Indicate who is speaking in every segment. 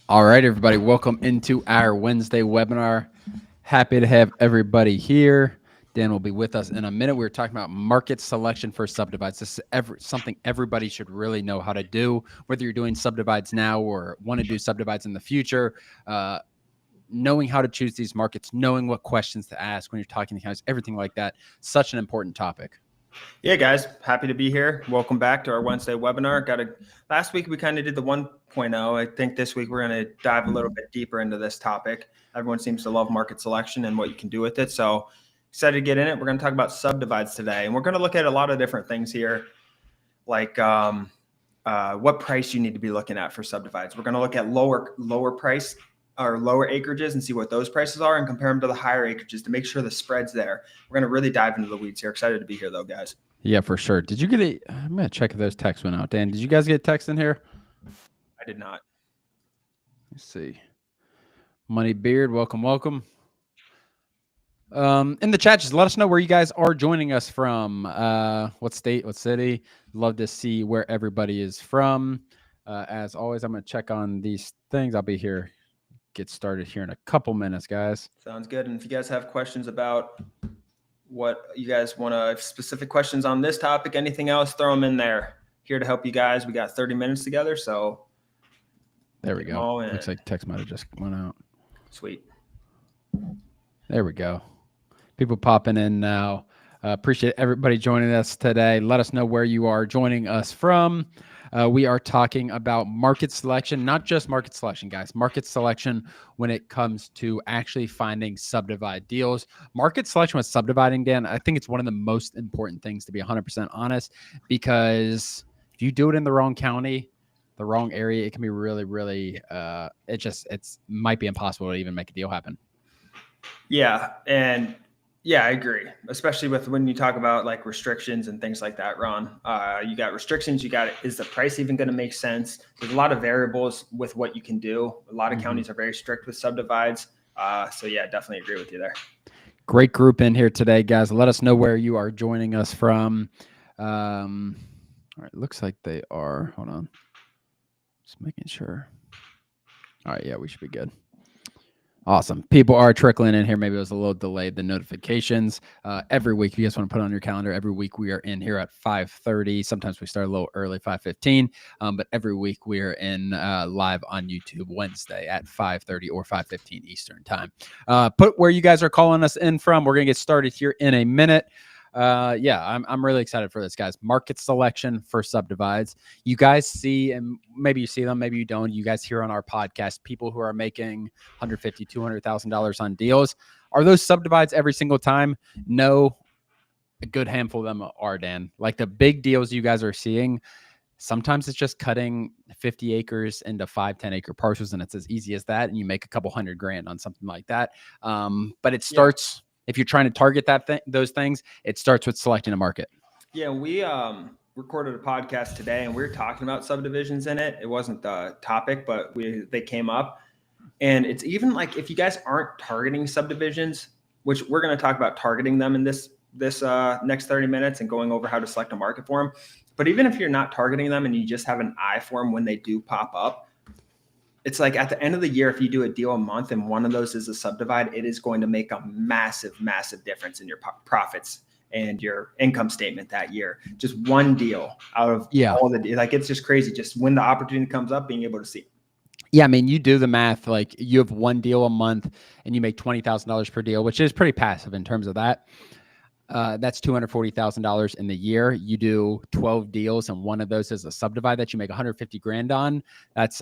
Speaker 1: All right, everybody, welcome into our Wednesday webinar. Happy to have everybody here. Dan will be with us in a minute. We were talking about market selection for subdivides. This is something everybody should really know how to do, whether you're doing subdivides now or want to do subdivides in the future. Knowing how to choose these markets, knowing what questions to ask when you're talking to counties, everything like that. Such an important topic.
Speaker 2: Yeah, guys, happy to be here. Welcome back to our Wednesday webinar. Last week we kind of did the 1.0. I think this week we're going to dive a little bit deeper into this topic. Everyone seems to love market selection and what you can do with it. So excited to get in it. We're going to talk about subdivides today, and we're going to look at a lot of different things here, like what price you need to be looking at for subdivides. We're going to look at lower price or lower acreages and see what those prices are and compare them to the higher acreages to make sure the spread's there. We're going to really dive into the weeds here. Excited to be here though, guys.
Speaker 1: Yeah, for sure. Did you get I'm going to check if those texts went out. Dan, did you guys get text in here?
Speaker 2: I did not.
Speaker 1: Let's see. Money Beard, welcome. In the chat, just let us know where you guys are joining us from. What state, what city? Love to see where everybody is from. As always, I'm going to check on these things. I'll be here. Get started here in a couple minutes, guys.
Speaker 2: Sounds good. And if you guys have questions about what you guys want to, specific questions on this topic, anything else, throw them in there. Here to help you guys. We got 30 minutes together, so
Speaker 1: there we go. Looks like text might have just went out.
Speaker 2: Sweet.
Speaker 1: There we go. People popping in now. Appreciate everybody joining us today. Let us know where you are joining us from. We are talking about market selection, not just market selection, guys. Market selection when it comes to actually finding subdivide deals. Market selection with subdividing, Dan, I think it's one of the most important things, to be 100% honest, because if you do it in the wrong county, the wrong area, it can be really, really, it might be impossible to even make a deal happen.
Speaker 2: Yeah. And yeah, I agree. Especially with when you talk about like restrictions and things like that, Ron. You got restrictions. Is the price even going to make sense? There's a lot of variables with what you can do. A lot of counties are very strict with subdivides. So yeah, definitely agree with you there.
Speaker 1: Great group in here today, guys. Let us know where you are joining us from. All right, looks like they are. Hold on. Just making sure. All right, yeah, we should be good. Awesome. People are trickling in here. Maybe it was a little delayed, the notifications. Every week, if you guys want to put it on your calendar, every week we are in here at 5:30. Sometimes we start a little early, 5:15. But every week we are in live on YouTube Wednesday at 5:30 or 5:15 Eastern time. Put where you guys are calling us in from. We're going to get started here in a minute. Yeah, I'm really excited for this, guys. Market selection for subdivides. You guys see, and maybe you see them, maybe you don't. You guys hear on our podcast, people who are making $150,000, $200,000 on deals. Are those subdivides every single time? No, a good handful of them are, Dan. Like the big deals you guys are seeing, sometimes it's just cutting 50 acres into 5-10 acre parcels, and it's as easy as that. And you make a couple $100,000 on something like that. But it starts... Yeah. If you're trying to target those things, it starts with selecting a market.
Speaker 2: Yeah, we recorded a podcast today, and we were talking about subdivisions in it. It wasn't the topic, but they came up. And it's even like if you guys aren't targeting subdivisions, which we're going to talk about targeting them in this next 30 minutes and going over how to select a market for them. But even if you're not targeting them and you just have an eye for them when they do pop up, it's like at the end of the year, if you do a deal a month and one of those is a subdivide, it is going to make a massive, massive difference in your profits and your income statement that year. Just one deal out of all the, like, it's just crazy. Just when the opportunity comes up, being able to see.
Speaker 1: Yeah, I mean, you do the math, like you have one deal a month and you make $20,000 per deal, which is pretty passive in terms of that. That's $240,000 in the year. You do 12 deals and one of those is a subdivide that you make $150,000 on. That's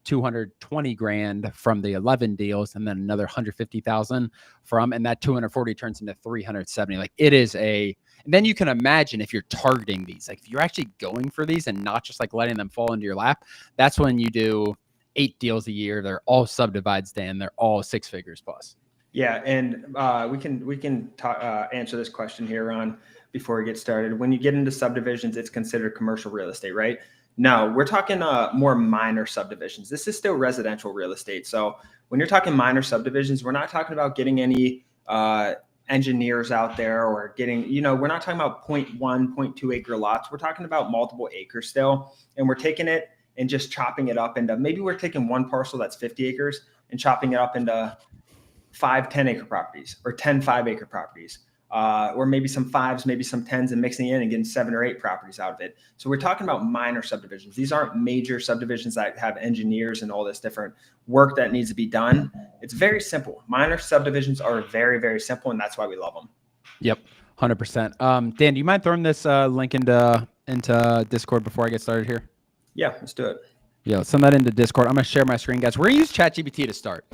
Speaker 1: $220,000 from the 11 deals, and then another $150,000 from, and that 240 turns into 370. Like it is and then you can imagine if you're targeting these, like if you're actually going for these and not just like letting them fall into your lap, that's when you do 8 deals a year. They're all subdivides, Dan. They're all 6 figures plus.
Speaker 2: Yeah, and we can answer this question here, Ron, before we get started. When you get into subdivisions, it's considered commercial real estate, right? No, we're talking more minor subdivisions. This is still residential real estate. So when you're talking minor subdivisions, we're not talking about getting any engineers out there or getting, we're not talking about 0.1, 0.2 acre lots. We're talking about multiple acres still. And we're taking it and just chopping it up into, maybe we're taking one parcel that's 50 acres and chopping it up into 5 10-acre properties or 10 5-acre properties, or maybe some 5s, maybe some 10s, and mixing in and getting 7 or 8 properties out of it. So we're talking about minor subdivisions. These aren't major subdivisions that have engineers and all this different work that needs to be done. It's very simple. Minor subdivisions are very, very simple, and that's why we love them.
Speaker 1: Yep, 100%. Dan, do you mind throwing this link into Discord before I get started here?
Speaker 2: Yeah, let's do it.
Speaker 1: Yeah, let's send that into Discord. I'm going to share my screen, guys. We're going to use ChatGPT to start.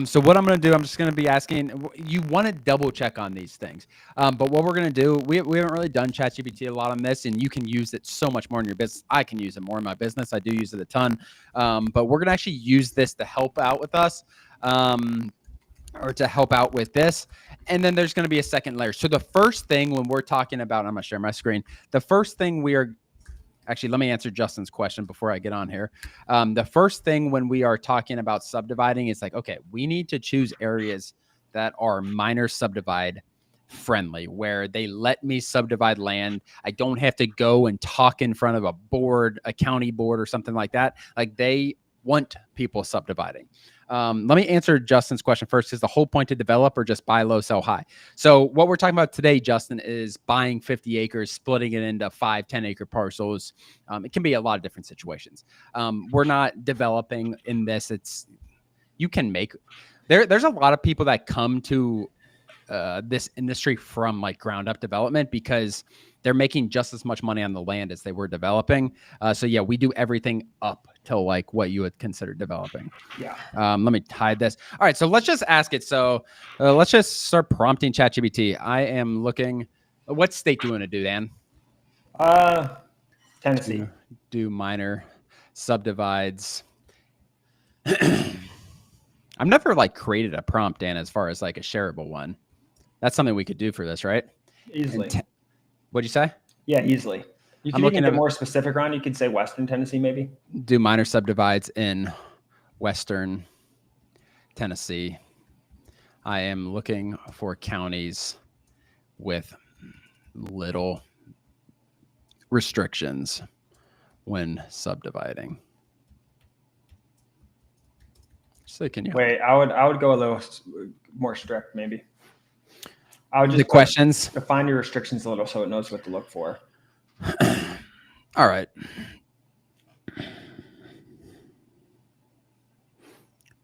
Speaker 1: So what I'm going to do, I'm just going to be asking, you want to double check on these things. But what we're going to do, we haven't really done ChatGPT a lot on this, and you can use it so much more in your business. I can use it more in my business. I do use it a ton. But we're going to actually use this to help out with us, or to help out with this. And then there's going to be a second layer. So the first thing when we're talking about, I'm going to share my screen. The first thing we are, actually, let me answer Justin's question before I get on here. The first thing when we are talking about subdividing is like, okay, we need to choose areas that are minor subdivide friendly, where they let me subdivide land. I don't have to go and talk in front of a board, a county board or something like that. Like, they want people subdividing. Let me answer Justin's question first. Is the whole point to develop or just buy low, sell high? So what we're talking about today, Justin, is buying 50 acres, splitting it into 5, 10-acre parcels. It can be a lot of different situations. We're not developing in this. It's, you can make, there's a lot of people that come to this industry from like ground up development because they're making just as much money on the land as they were developing. So yeah, we do everything up to like what you would consider developing.
Speaker 2: Yeah.
Speaker 1: Let me hide this. All right. So let's just ask it. So let's just start prompting ChatGPT. I am looking, what state do you want to do, Dan?
Speaker 2: Tennessee.
Speaker 1: Do minor subdivides. I've never like created a prompt, Dan, as far as like a shareable one. That's something we could do for this, right?
Speaker 2: Easily.
Speaker 1: What'd you say?
Speaker 2: Yeah, easily. You can get more specific, Ron. You could say Western Tennessee, maybe.
Speaker 1: Do minor subdivides in Western Tennessee. I am looking for counties with little restrictions when subdividing. So can you
Speaker 2: wait? I would go a little more strict, maybe. I would just
Speaker 1: the questions.
Speaker 2: Define your restrictions a little so it knows what to look for.
Speaker 1: All right.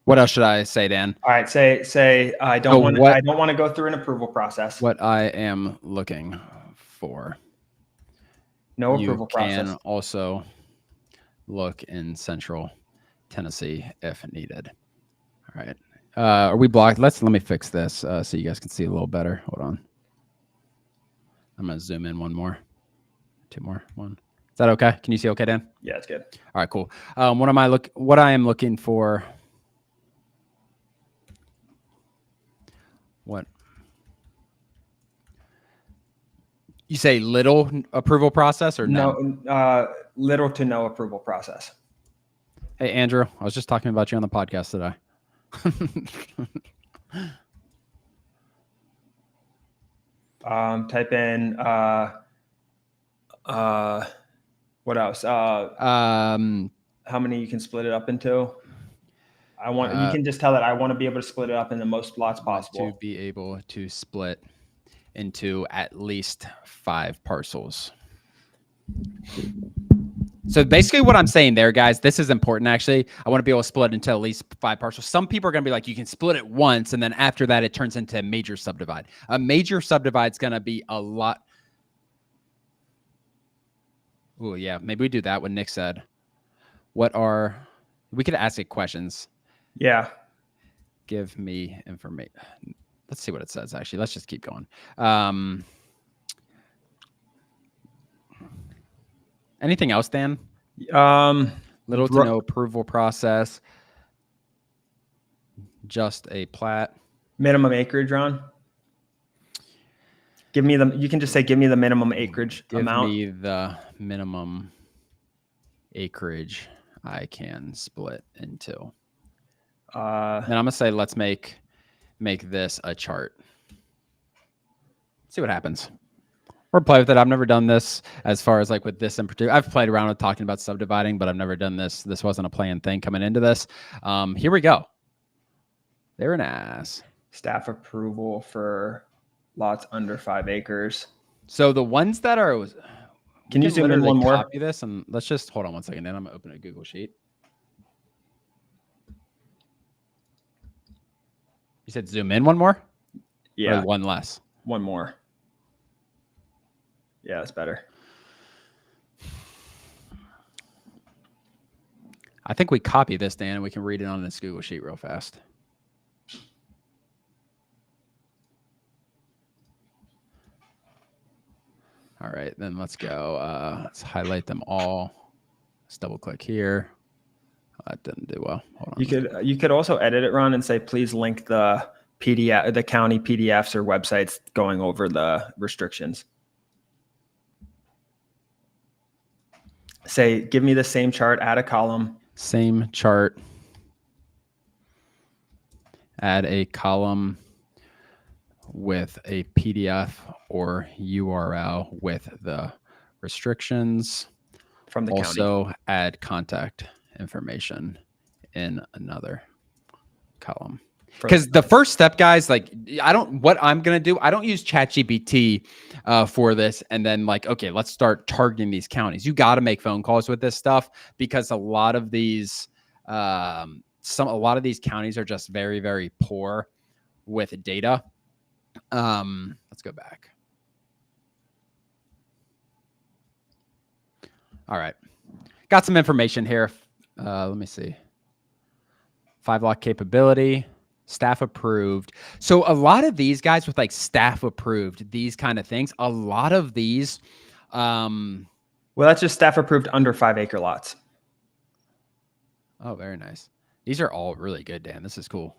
Speaker 1: What else should I say, Dan?
Speaker 2: All right, say I don't want to go through an approval process.
Speaker 1: What I am looking for.
Speaker 2: No approval process.
Speaker 1: You can also look in Central Tennessee if needed. All right. Are we blocked? Let me fix this so you guys can see a little better. Hold on. I'm going to zoom in one more. 2 more. 1. Is that okay? Can you see okay, Dan?
Speaker 2: Yeah, it's good.
Speaker 1: All right, cool. What I am looking for. What? You say little approval process or none?
Speaker 2: No, little to no approval process.
Speaker 1: Hey, Andrew, I was just talking about you on the podcast today.
Speaker 2: Type in what else? How many you can split it up into? You can just tell that I want to be able to split it up in the most lots possible.
Speaker 1: To be able to split into at least 5 parcels. So basically what I'm saying there, guys, this is important, actually. I want to be able to split into at least 5 parcels. Some people are going to be like, you can split it once, and then after that, it turns into a major subdivide. A major subdivide is going to be a lot. Oh, yeah. Maybe we do that what Nick said. We could ask it questions.
Speaker 2: Yeah.
Speaker 1: Give me information. Let's see what it says, actually. Let's just keep going. Anything else, Dan? Little to no approval process. Just a plat.
Speaker 2: Minimum acreage, Ron. You can just say, give me the minimum acreage amount.
Speaker 1: Give me the minimum acreage I can split into. And I'm going to say, let's make this a chart. See what happens. or play with it. I've never done this as far as like with this in particular. I've played around with talking about subdividing, but I've never done this. This wasn't a planned thing coming into this. Here we go. They're an ass.
Speaker 2: Staff approval for lots under 5 acres.
Speaker 1: So the ones that are,
Speaker 2: can you zoom in one more?
Speaker 1: Copy this and let's just hold on one second. Then I'm gonna open a Google Sheet. You said zoom in one more?
Speaker 2: Yeah.
Speaker 1: Or one less?
Speaker 2: One more. Yeah, that's better.
Speaker 1: I think we copy this, Dan, and we can read it on this Google Sheet real fast. All right, then let's go. Let's highlight them all. Let's double click here. That didn't do well. Hold on.
Speaker 2: You could also edit it, Ron, and say, please link the PDF, the county PDFs or websites going over the restrictions. Say, give me the same chart, add a column.
Speaker 1: Same chart. Add a column with a PDF or URL with the restrictions.
Speaker 2: From the
Speaker 1: also
Speaker 2: county.
Speaker 1: Add contact information in another column. Because the first step, guys, like what I'm going to do, I don't use ChatGPT for this. And then like, okay, let's start targeting these counties. You got to make phone calls with this stuff because a lot of these, a lot of these counties are just very, very poor with data. Let's go back. All right. Got some information here. Let me see. 5-lock capability. Staff approved. So a lot of these guys with like staff approved, these kind of things, a lot of these.
Speaker 2: Well, that's just staff approved under 5 acre lots.
Speaker 1: Oh, very nice. These are all really good, Dan. This is cool.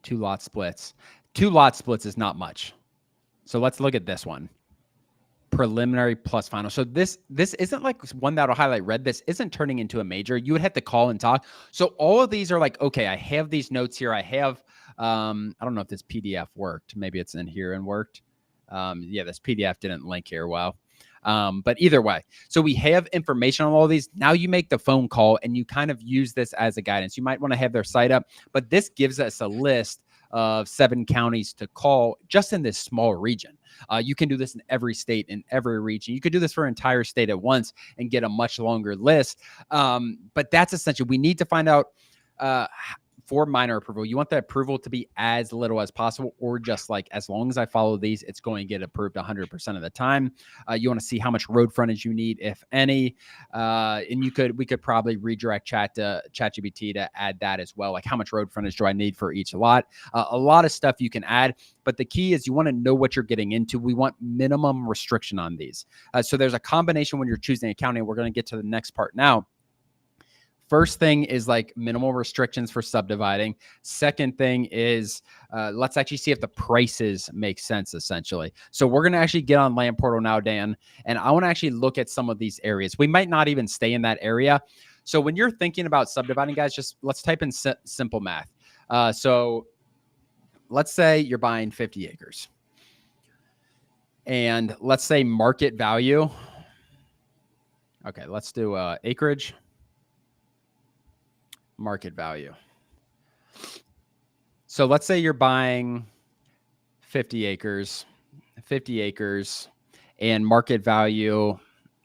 Speaker 1: 2 lot splits. 2 lot splits is not much. So let's look at this one. Preliminary plus final. So this isn't like one that'll highlight red. This isn't turning into a major. You would have to call and talk. So all of these are like, okay, I have these notes here. I have, I don't know if this PDF worked. Maybe it's in here and worked. Yeah, this PDF didn't link here. Wow. But either way, so we have information on all these. Now you make the phone call and you kind of use this as a guidance. You might want to have their site up, but this gives us a list of 7 counties to call just in this small region. You can do this in every state, in every region. You could do this for an entire state at once and get a much longer list. But that's essential. We need to find out for minor approval, you want the approval to be as little as possible, or just like, as long as I follow these, it's going to get approved 100% of the time. You want to see how much road frontage you need, if any. And we could probably redirect ChatGPT to add that as well. Like, how much road frontage do I need for each lot? A lot of stuff you can add, but the key is you want to know what you're getting into. We want minimum restriction on these. So there's a combination when you're choosing a county. We're going to get to the next part now. First thing is like minimal restrictions for subdividing. Second thing is let's actually see if the prices make sense, essentially. So we're going to actually get on Land Portal now, Dan, and I want to actually look at some of these areas. We might not even stay in that area. So when you're thinking about subdividing, guys, just let's type in simple math. So let's say you're buying 50 acres. And let's say market value. Okay, let's do acreage. Market value. So let's say you're buying 50 acres, and market value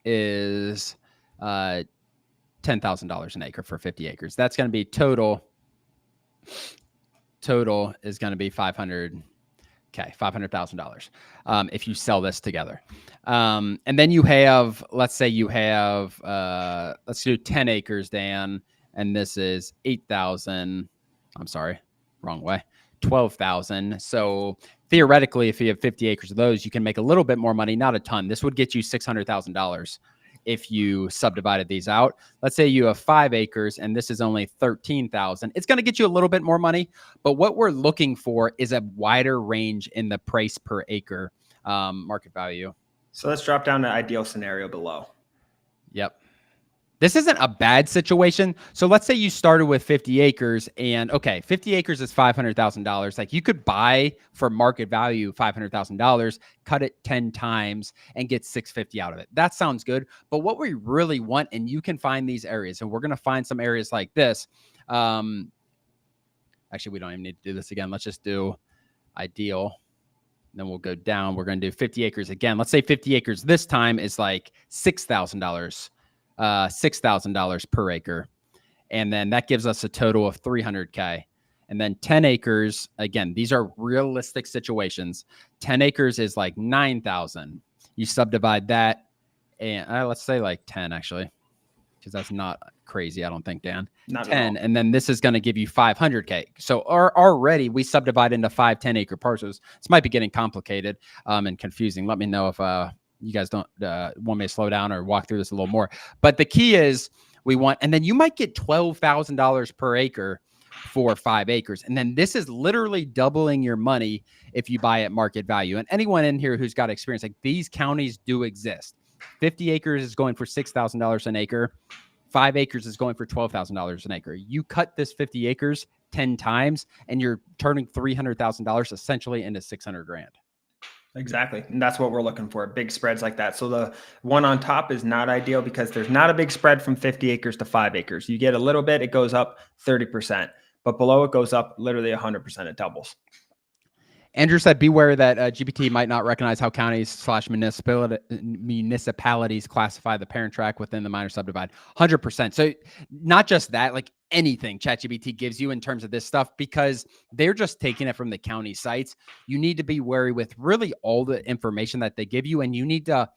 Speaker 1: is $10,000 an acre for 50 acres. That's going to be total is going to be $500,000 if you sell this together. And then you have, let's say you have, let's do 10 acres, Dan. And this is 8,000. I'm sorry, wrong way. 12,000. So theoretically, if you have 50 acres of those, you can make a little bit more money, not a ton. This would get you $600,000 if you subdivided these out. Let's say you have 5 acres and this is only 13,000. It's going to get you a little bit more money, but what we're looking for is a wider range in the price per acre market value.
Speaker 2: So let's drop down to ideal scenario below.
Speaker 1: Yep. This isn't a bad situation. So let's say you started with 50 acres and okay, 50 acres is $500,000. Like you could buy for market value $500,000, cut it 10 times and get 650 out of it. That sounds good. But what we really want, and you can find these areas, and we're going to find some areas like this. Actually, we don't even need to do this again. Let's just do ideal. Then we'll go down. We're going to do 50 acres again. Let's say 50 acres this time is like $6,000. $6,000 per acre. And then that gives us a total of 300K. And then 10 acres, again, these are realistic situations. 10 acres is like 9,000. You subdivide that and let's say like 10 actually, because that's not crazy. I don't think, Dan.
Speaker 2: Not
Speaker 1: 10. And then this is going to give you 500K. So already we subdivide into 5 10-acre parcels. This might be getting complicated and confusing. Let me know if you guys don't want me to slow down or walk through this a little more. But the key is we want, and then you might get $12,000 per acre for 5 acres. And then this is literally doubling your money if you buy at market value. And anyone in here who's got experience, like these counties do exist. 50 acres is going for $6,000 an acre. 5 acres is going for $12,000 an acre. You cut this 50 acres 10 times and you're turning $300,000 essentially into 600 grand.
Speaker 2: Exactly. And that's what we're looking for, big spreads like that. So the one on top is not ideal because there's not a big spread from 50 acres to 5 acres. You get a little bit, it goes up 30%, but below it goes up literally 100%. It doubles.
Speaker 1: Andrew said, beware that GPT might not recognize how counties / municipalities classify the parent tract within the minor subdivide. 100%. So not just that, like anything ChatGPT gives you in terms of this stuff, because they're just taking it from the county sites. You need to be wary with really all the information that they give you, and you need to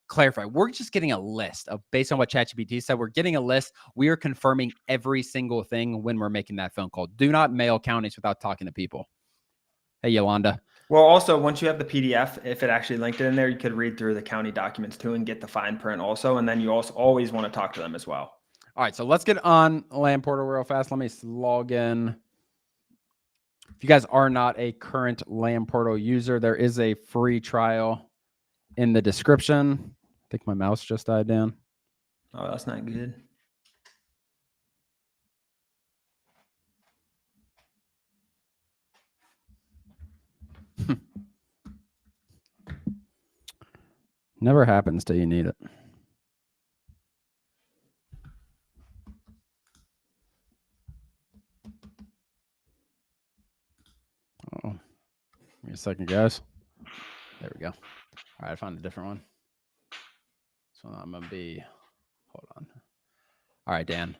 Speaker 1: clarify. We're just getting a list of, based on what ChatGPT said, we're getting a list. We are confirming every single thing when we're making that phone call. Do not mail counties without talking to people. Hey, Yolanda.
Speaker 2: Well, also, once you have the PDF, if it actually linked it in there, you could read through the county documents too and get the fine print also. And then you also always want to talk to them as well.
Speaker 1: All right, so let's get on Land Portal real fast. Let me log in. If you guys are not a current Land Portal user, there is a free trial in the description. I think my mouse just died down.
Speaker 2: Oh, that's not good.
Speaker 1: Never happens till you need it. Oh, give me a second, guys. There we go. All right, I found a different one. So I'm going to be, hold on. All right, Dan.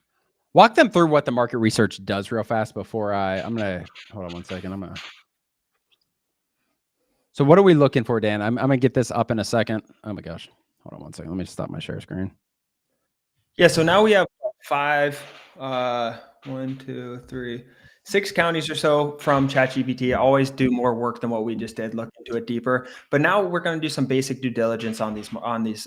Speaker 1: Walk them through what the market research does real fast before I'm going to, hold on one second. So what are we looking for, Dan? I'm going to get this up in a second. Oh my gosh. Hold on one second. Let me just stop my share screen.
Speaker 2: Yeah, so now we have 6 counties or so from ChatGPT. I always do more work than what we just did, look into it deeper. But now we're going to do some basic due diligence on these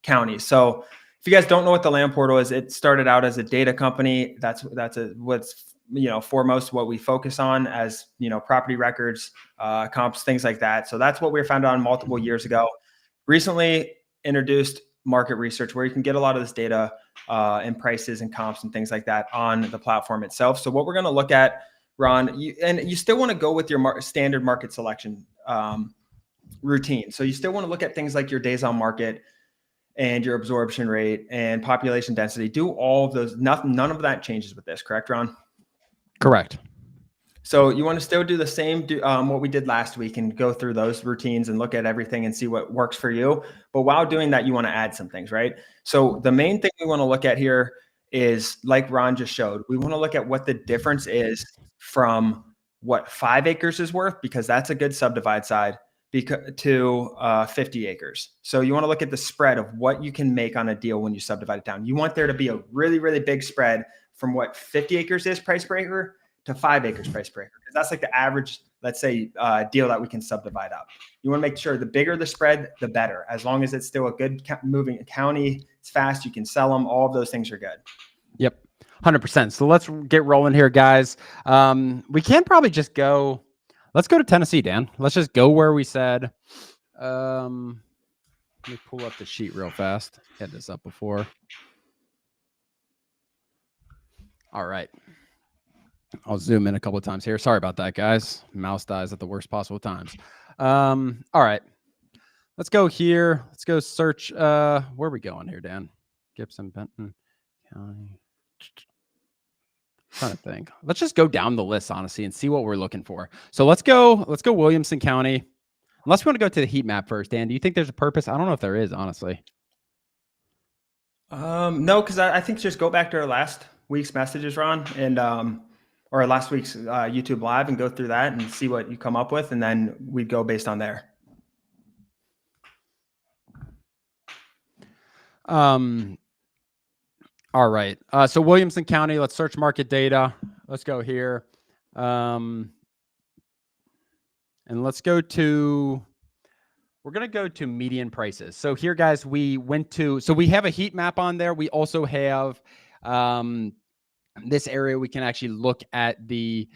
Speaker 2: counties. So if you guys don't know what the Land Portal is, it started out as a data company. That's what's foremost what we focus on as property records, comps, things like that. So that's what we found out multiple years ago. Recently introduced market research where you can get a lot of this data and prices and comps and things like that on the platform itself. So what we're going to look at, Ron, you still want to go with your standard market selection routine. So you still want to look at things like your days on market and your absorption rate and population density. Do all of those. None of that changes with this, correct, Ron?
Speaker 1: Correct.
Speaker 2: So you want to still do the same, what we did last week and go through those routines and look at everything and see what works for you. But while doing that, you want to add some things, right? So the main thing we want to look at here is, like Ron just showed, we want to look at what the difference is from what 5 acres is worth, because that's a good subdivide side, to 50 acres. So you want to look at the spread of what you can make on a deal when you subdivide it down. You want there to be a really, really big spread from what 50 acres is price per acre to 5 acres price per acre, because that's like the average, let's say, deal that we can subdivide up. You want to make sure the bigger the spread, the better. As long as it's still a good moving county, it's fast, you can sell them. All of those things are good. Yep,
Speaker 1: 100%. So let's get rolling here, guys. We can probably just go. Let's go to Tennessee, Dan. Let's just go where we said. Let me pull up the sheet real fast. Had this up before. All right. I'll zoom in a couple of times here. Sorry about that, guys. Mouse dies at the worst possible times. All right. Let's go here. Let's go search. Where are we going here, Dan? Gibson, Benton County. Trying to think. Let's just go down the list, honestly, and see what we're looking for. So let's go Williamson County. Unless we want to go to the heat map first, Dan. Do you think there's a purpose? I don't know if there is, honestly.
Speaker 2: No, because I think just go back to our last week's messages, Ron, and or last week's YouTube live, and go through that and see what you come up with, and then we'd go based on there.
Speaker 1: All right. So Williamson County, let's search market data. Let's go here. And let's go to, we're going to go to median prices. So here, guys, we went to, so we have a heat map on there. We also have this area. We can actually look at the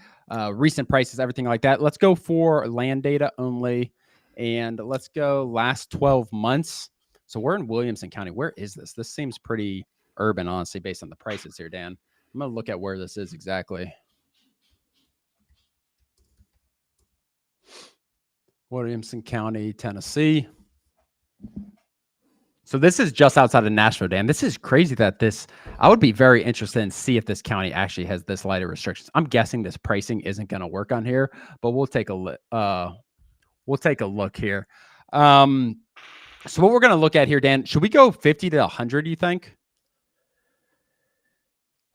Speaker 1: recent prices, everything like that. Let's go for land data only. And let's go last 12 months. So we're in Williamson County. Where is this? This seems pretty urban, honestly, based on the prices here, Dan. I'm going to look at where this is exactly. Williamson County, Tennessee. So this is just outside of Nashville, Dan. This is crazy that this, I would be very interested in see if this county actually has this lighter restrictions. I'm guessing this pricing isn't going to work on here, but we'll take a look. We'll take a look here. So what we're going to look at here, Dan, should we go 50 to 100, do you think?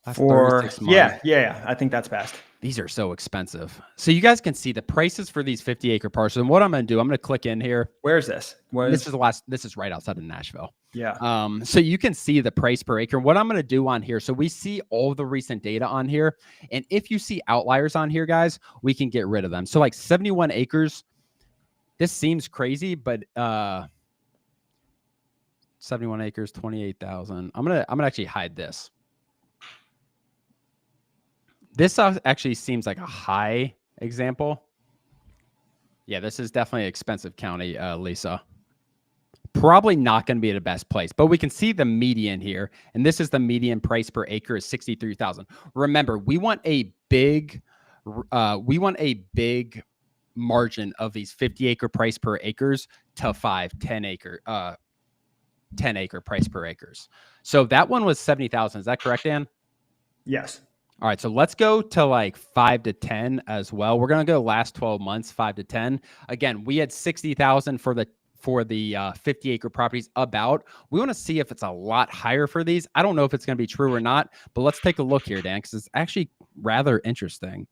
Speaker 2: Yeah, I think that's best.
Speaker 1: These are so expensive. So you guys can see the prices for these 50-acre parcels. And what I'm going to do, I'm going to click in here.
Speaker 2: Where is this?
Speaker 1: This is right outside of Nashville.
Speaker 2: Yeah.
Speaker 1: So you can see the price per acre. What I'm going to do on here, so we see all the recent data on here. And if you see outliers on here, guys, we can get rid of them. So like 71 acres, this seems crazy, but 71 acres, 28,000. I'm going to actually hide this. This actually seems like a high example. Yeah, this is definitely an expensive county, Lisa. Probably not going to be the best place, but we can see the median here. And this is the median price per acre is 63,000. Remember, we want a big margin of these 50-acre price per acres to 10 acre price per acres. So that one was 70,000. Is that correct, Dan?
Speaker 2: Yes.
Speaker 1: All right, so let's go to like 5 to 10 as well. We're going to go last 12 months, 5 to 10. Again, we had 60,000 for the 50-acre properties about. We want to see if it's a lot higher for these. I don't know if it's going to be true or not, but let's take a look here, Dan, because it's actually rather interesting.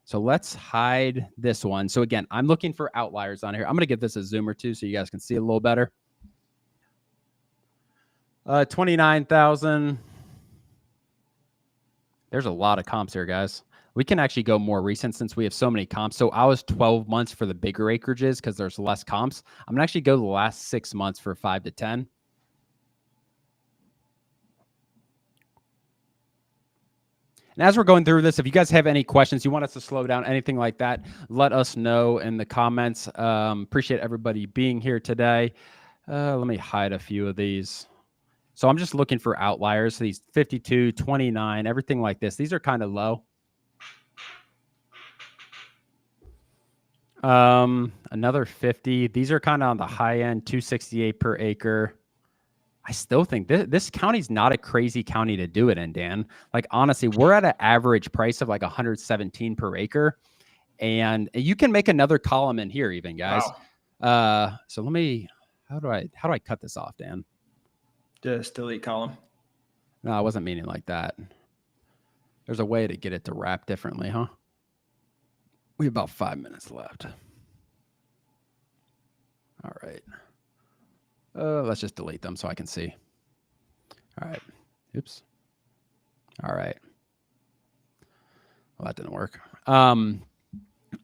Speaker 1: So let's hide this one. So again, I'm looking for outliers on here. I'm going to give this a zoom or two so you guys can see it a little better. 29,000. There's a lot of comps here, guys. We can actually go more recent since we have so many comps. So I was 12 months for the bigger acreages because there's less comps. I'm going to actually go the last 6 months for 5 to 10. And as we're going through this, if you guys have any questions, you want us to slow down, anything like that, let us know in the comments. Appreciate everybody being here today. Let me hide a few of these. So I'm just looking for outliers. So these 52, 29, everything like this. These are kind of low. Another 50. These are kind of on the high end, 268 per acre. I still think this county's not a crazy county to do it in, Dan. Like, honestly, we're at an average price of like 117 per acre. And you can make another column in here even, guys. Wow. So let me, how do I cut this off, Dan?
Speaker 2: Just delete column.
Speaker 1: No, I wasn't meaning like that. There's a way to get it to wrap differently, huh? We have about 5 minutes left. All right. Let's just delete them so I can see. All right. Oops. All right. Well, that didn't work. All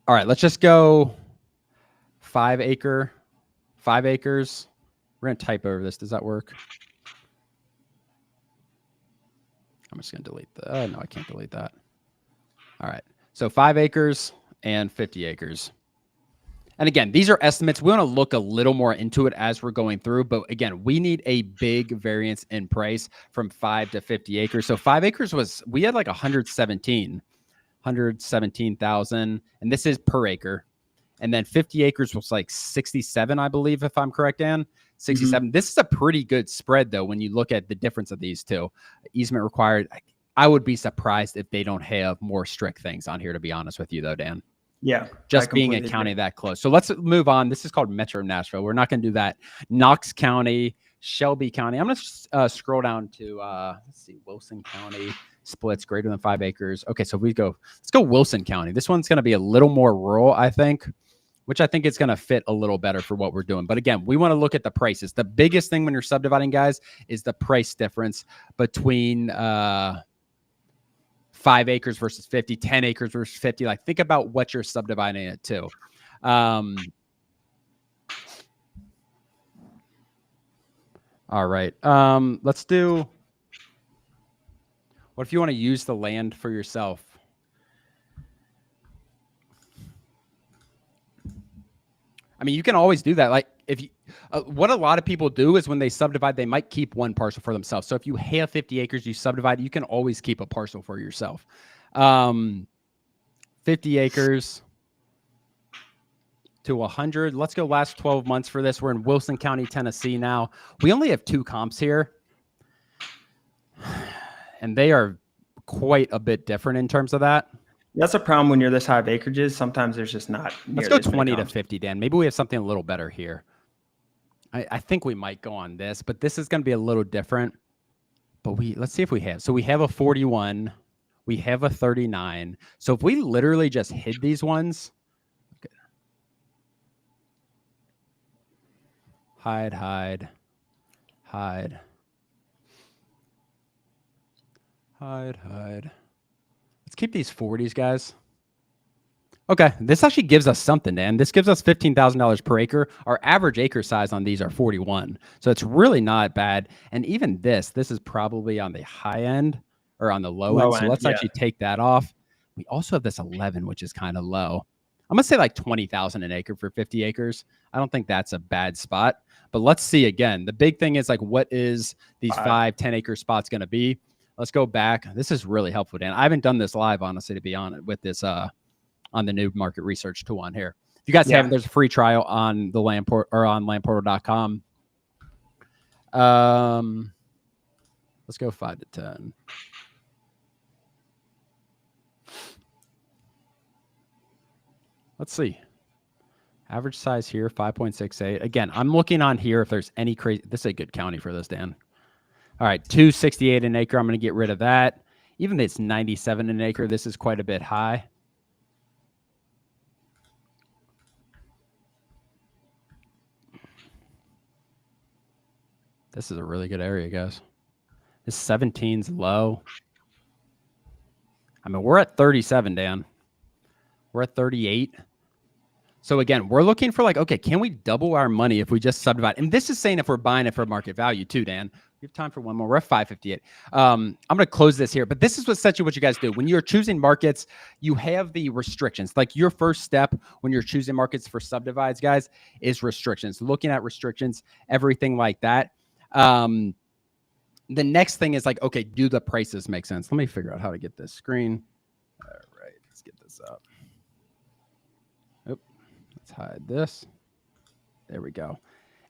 Speaker 1: right. Let's just go 5 acres. We're going to type over this. Does that work? I'm just going to delete the, no, I can't delete that. All right. So 5 acres and 50 acres. And again, these are estimates. We want to look a little more into it as we're going through. But again, we need a big variance in price from 5 to 50 acres. So 5 acres we had like 117,000. And this is per acre. And then 50 acres was like 67, I believe, if I'm correct, Dan. 67. Mm-hmm. This is a pretty good spread, though, when you look at the difference of these two. Easement required. I would be surprised if they don't have more strict things on here, to be honest with you, though, Dan.
Speaker 2: Yeah.
Speaker 1: Just being a county that close. So let's move on. This is called Metro Nashville. We're not going to do that. Knox County, Shelby County. I'm going to scroll down to, let's see, Wilson County splits greater than 5 acres. Okay, so let's go Wilson County. This one's going to be a little more rural, I think, which I think is going to fit a little better for what we're doing. But again, we want to look at the prices. The biggest thing when you're subdividing, guys, is the price difference between 5 acres versus 50, 10 acres versus 50. Like, think about what you're subdividing it to. All right. Let's do, what if you want to use the land for yourself? I mean, you can always do that. Like, if you, what a lot of people do is when they subdivide, they might keep one parcel for themselves. So if you have 50 acres, you subdivide, you can always keep a parcel for yourself. 50 acres to 100. Let's go last 12 months for this. We're in Wilson County, Tennessee now. We only have 2 comps here, and they are quite a bit different in terms of that.
Speaker 2: That's a problem when you're this high of acreages. Sometimes there's just not.
Speaker 1: Let's go 20 to 50, Dan. Maybe we have something a little better here. I think we might go on this, but this is going to be a little different. But let's see if we have. So we have a 41. We have a 39. So if we literally just hid these ones. Okay. Hide. Let's keep these 40s, guys. Okay, this actually gives us something, Dan. This gives us $15,000 per acre. Our average acre size on these are 41. So it's really not bad. And even this is probably on the high end or on the low end. So let's actually take that off. We also have this 11, which is kind of low. I'm going to say like 20,000 an acre for 50 acres. I don't think that's a bad spot. But let's see again. The big thing is like, what is these 5, 10 acre spots going to be? Let's go back. This is really helpful, Dan. I haven't done this live, honestly, to be honest, with this on the new market research tool on here. If you guys haven't, there's a free trial on the landport or on landportal.com. Let's go 5 to 10. Let's see. Average size here, 5.68. Again, I'm looking on here if there's any crazy. This is a good county for this, Dan. All right, 268 an acre. I'm going to get rid of that. Even if it's 97 an acre, this is quite a bit high. This is a really good area, guys. This 17's low. I mean, we're at 37, Dan. We're at 38. So again, we're looking for like, okay, can we double our money if we just subdivide? And this is saying if we're buying it for market value too, Dan. We have time for one more. We're at 558. I'm going to close this here, but this is essentially what you guys do. When you're choosing markets, you have the restrictions. Like your first step when you're choosing markets for subdivides, guys, is restrictions. Looking at restrictions, everything like that. The next thing is like, okay, do the prices make sense? Let me figure out how to get this screen. All right, let's get this up. Let's hide this. There we go.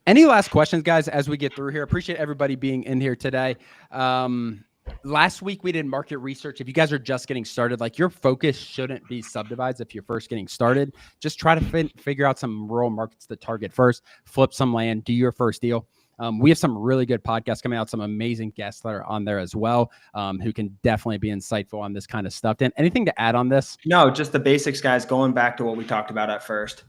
Speaker 1: Any last questions, guys, as we get through here? Appreciate everybody being in here today. Last week we did market research. If you guys are just getting started, like your focus shouldn't be subdivides if you're first getting started. Just try to figure out some rural markets to target first, flip some land, do your first deal. We have some really good podcasts coming out, some amazing guests that are on there as well, who can definitely be insightful on this kind of stuff. Dan, anything to add on this?
Speaker 2: No, just the basics, guys, going back to what we talked about at first.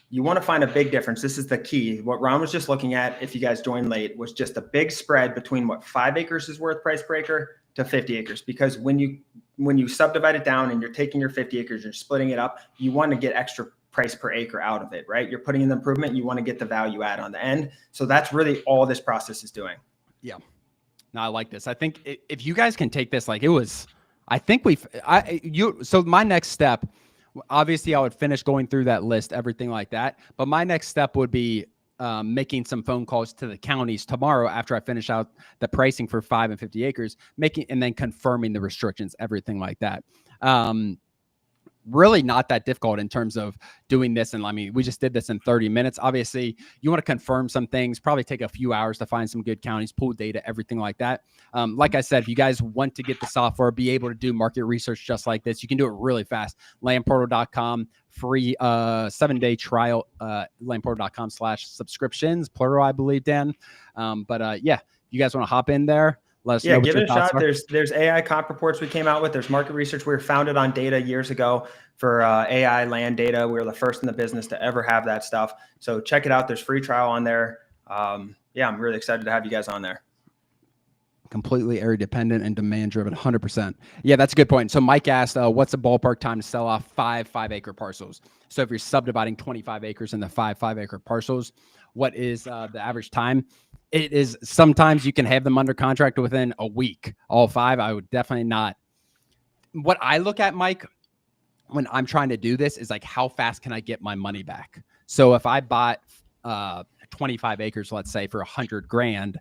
Speaker 2: You want to find a big difference. This is the key. What Ron was just looking at, if you guys joined late, was just a big spread between what 5 acres is worth price per acre to 50 acres. Because when you subdivide it down and you're taking your 50 acres, you're splitting it up, you want to get extra price per acre out of it, right? You're putting in the improvement. You want to get the value add on the end. So that's really all this process is doing.
Speaker 1: Yeah. No, I like this. I think if you guys can take this, like it was, I think so my next step Obviously, I would finish going through that list, everything like that. But my next step would be making some phone calls to the counties tomorrow after I finish out the pricing for 5 and 50 acres, and then confirming the restrictions, everything like that. Really not that difficult in terms of doing this. And I mean, we just did this in 30 minutes. Obviously, you want to confirm some things, probably take a few hours to find some good counties, pull data, everything like that. Like I said, if you guys want to get the software, be able to do market research just like this, you can do it really fast. Landportal.com, free 7-day trial, landportal.com/subscriptions, plural, I believe, Dan. Yeah, you guys want to hop in there? Let us know what
Speaker 2: give
Speaker 1: your
Speaker 2: it a
Speaker 1: thoughts
Speaker 2: shot.
Speaker 1: are.
Speaker 2: There's AI comp reports we came out with. There's market research. We were founded on data years ago for AI land data. We were the first in the business to ever have that stuff. So check it out. There's free trial on there. I'm really excited to have you guys on there.
Speaker 1: Completely area dependent and demand driven, 100%. Yeah, that's a good point. So Mike asked, what's the ballpark time to sell off 5 5-acre parcels? So if you're subdividing 25 acres into 5 5-acre parcels, what is the average time? It is sometimes you can have them under contract within a week. All 5, I would definitely not. What I look at, Mike, when I'm trying to do this is like, how fast can I get my money back? So if I bought 25 acres, let's say for $100,000,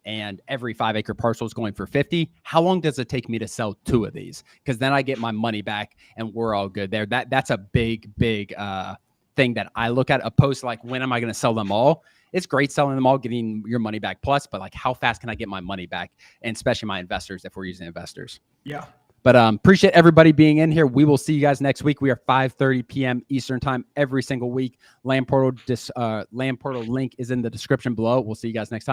Speaker 1: and every 5-acre parcel is going for 50, how long does it take me to sell 2 of these? Because then I get my money back and we're all good there. That's a big thing that I look at, opposed to like, when am I going to sell them all? It's great selling them all, getting your money back plus, but like, how fast can I get my money back? And especially my investors, if we're using investors.
Speaker 2: Yeah.
Speaker 1: But appreciate everybody being in here. We will see you guys next week. We are 5:30 p.m. Eastern time every single week. Land Portal link is in the description below. We'll see you guys next time.